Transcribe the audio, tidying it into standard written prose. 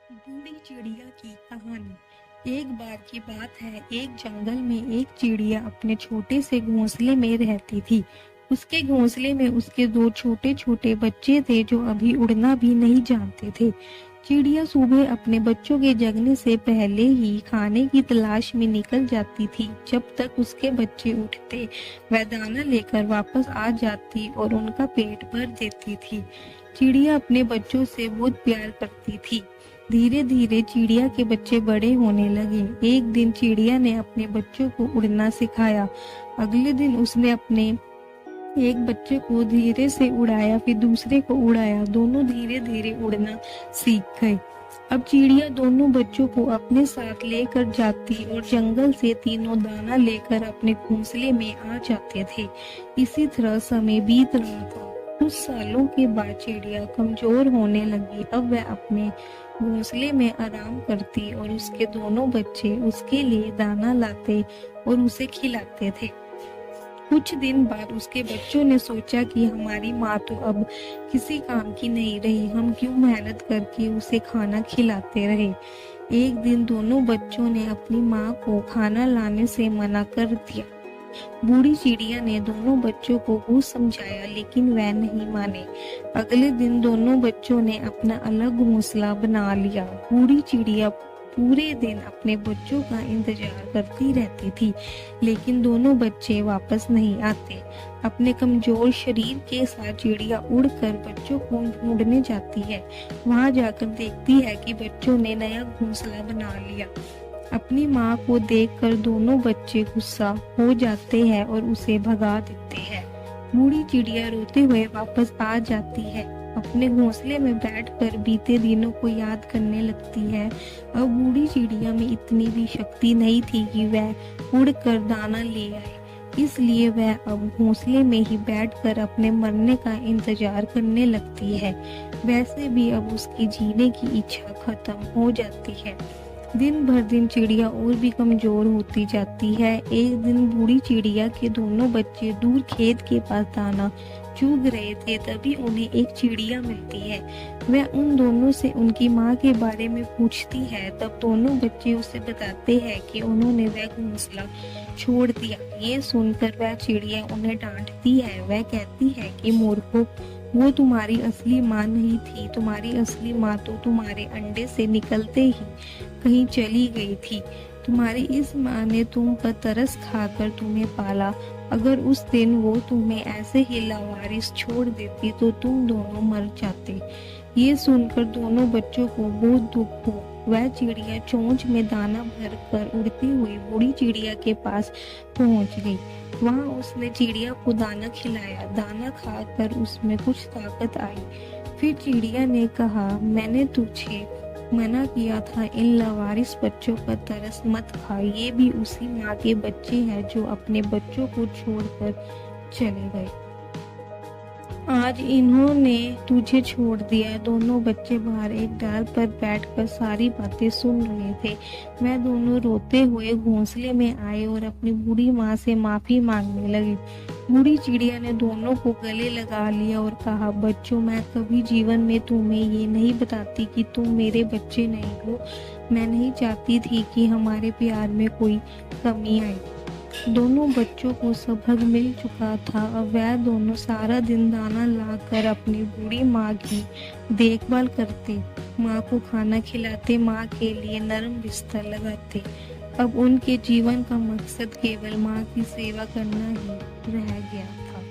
बूढ़ी चिड़िया की कहानी। एक बार की बात है, एक जंगल में एक चिड़िया अपने छोटे से घोंसले में रहती थी। उसके घोंसले में उसके दो छोटे छोटे बच्चे थे जो अभी उड़ना भी नहीं जानते थे। चिड़िया सुबह अपने बच्चों के जगने से पहले ही खाने की तलाश में निकल जाती थी। जब तक उसके बच्चे उठते, वह दाना लेकर वापस आ जाती और उनका पेट भर देती थी। चिड़िया अपने बच्चों से बहुत प्यार करती थी। धीरे धीरे चिड़िया के बच्चे बड़े होने लगे। एक दिन चिड़िया ने अपने बच्चों को उड़ना सिखाया। अगले दिन उसने अपने एक बच्चे को धीरे से उड़ाया, फिर दूसरे को उड़ाया। दोनों धीरे धीरे उड़ना सीख गए। अब चिड़िया दोनों बच्चों को अपने साथ लेकर जाती और जंगल से तीनों दाना लेकर अपने घोंसले में आ जाते थे। इसी तरह समय बीत रहा था। कुछ सालों के बाद चिड़िया कमजोर होने लगी। अब वह अपने घोंसले में आराम करती और उसके दोनों बच्चे उसके लिए दाना लाते और उसे खिलाते थे। कुछ दिन बाद उसके बच्चों ने सोचा कि हमारी माँ तो अब किसी काम की नहीं रही, हम क्यों मेहनत करके उसे खाना खिलाते रहे। एक दिन दोनों बच्चों ने अपनी माँ को खाना लाने से मना कर दिया। बूढ़ी चिड़िया ने दोनों बच्चों को बहुत समझाया, लेकिन वह नहीं माने। अगले दिन दोनों बच्चों ने अपना अलग घोंसला बना लिया। बूढ़ी चिड़िया पूरे दिन अपने बच्चों का इंतजार करती रहती थी, लेकिन दोनों बच्चे वापस नहीं आते। अपने कमजोर शरीर के साथ चिड़िया उड़कर बच्चों को ढूंढने जाती है। वहां जाकर देखती है कि बच्चों ने नया घोंसला बना लिया। अपनी माँ को देखकर दोनों बच्चे गुस्सा हो जाते हैं और उसे भगा देते हैं। बूढ़ी चिड़िया रोते हुए वापस आ जाती है। अपने घोंसले में बैठकर बीते दिनों को याद करने लगती है। अब बूढ़ी चिड़िया में इतनी भी शक्ति नहीं थी कि वह उड़कर दाना ले आए, इसलिए वह अब घोंसले में ही बैठकर अपने मरने का इंतजार करने लगती है। वैसे भी अब उसकी जीने की इच्छा खत्म हो जाती है। दिन भर दिन चिड़िया और भी कमजोर होती जाती है। एक दिन बूढ़ी चिड़िया के दोनों बच्चे दूर खेत के पास दाना चुग रहे थे, तभी उन्हें एक चिड़िया मिलती है। वह उन दोनों से उनकी माँ के बारे में पूछती है। तब दोनों बच्चे उसे बताते हैं कि उन्होंने वह घोंसला छोड़ दिया। ये सुनकर वह चिड़िया उन्हें डांटती है। वह कहती है कि मूर्खों, वो तुम्हारी असली माँ नहीं थी। तुम्हारी असली माँ तो तुम्हारे अंडे से निकलते ही कहीं चली गई थी। तुम्हारी इस माँ ने तुम पर तरस खाकर तुम्हें पाला। अगर उस दिन वो तुम्हें ऐसे ही लावारिस छोड़ देती तो तुम दोनों मर जाते। ये सुनकर दोनों बच्चों को बहुत दुख हो। वह चिड़िया चोंच में दाना भर कर उड़ती हुई बूढ़ी चिड़िया के पास पहुंच गई। वहां उसने चिड़िया को दाना खिलाया। दाना खाकर उसमें कुछ ताकत आई। फिर चिड़िया ने कहा, मैंने तुझे मना किया था, इन लावारिस बच्चों पर तरस मत खा। ये भी उसी माँ के बच्चे हैं जो अपने बच्चों को छोड़कर चले गए। आज इन्होंने तुझे छोड़ दिया। दोनों बच्चे बाहर एक डाल पर बैठकर सारी बातें सुन रहे थे। वह दोनों रोते हुए घोंसले में आए और अपनी बूढ़ी माँ से माफी मांगने लगे। बूढ़ी चिड़िया ने दोनों को गले लगा लिया और कहा, बच्चों, मैं कभी जीवन में तुम्हें ये नहीं बताती कि तुम मेरे बच्चे नहीं हो। मैं नहीं चाहती थी कि हमारे प्यार में कोई कमी आए। दोनों बच्चों को सबक मिल चुका था। अब वह दोनों सारा दिन दाना लाकर अपनी बूढ़ी माँ की देखभाल करते, माँ को खाना खिलाते, माँ के लिए नरम बिस्तर लगाते। अब उनके जीवन का मकसद केवल माँ की सेवा करना ही रह गया था।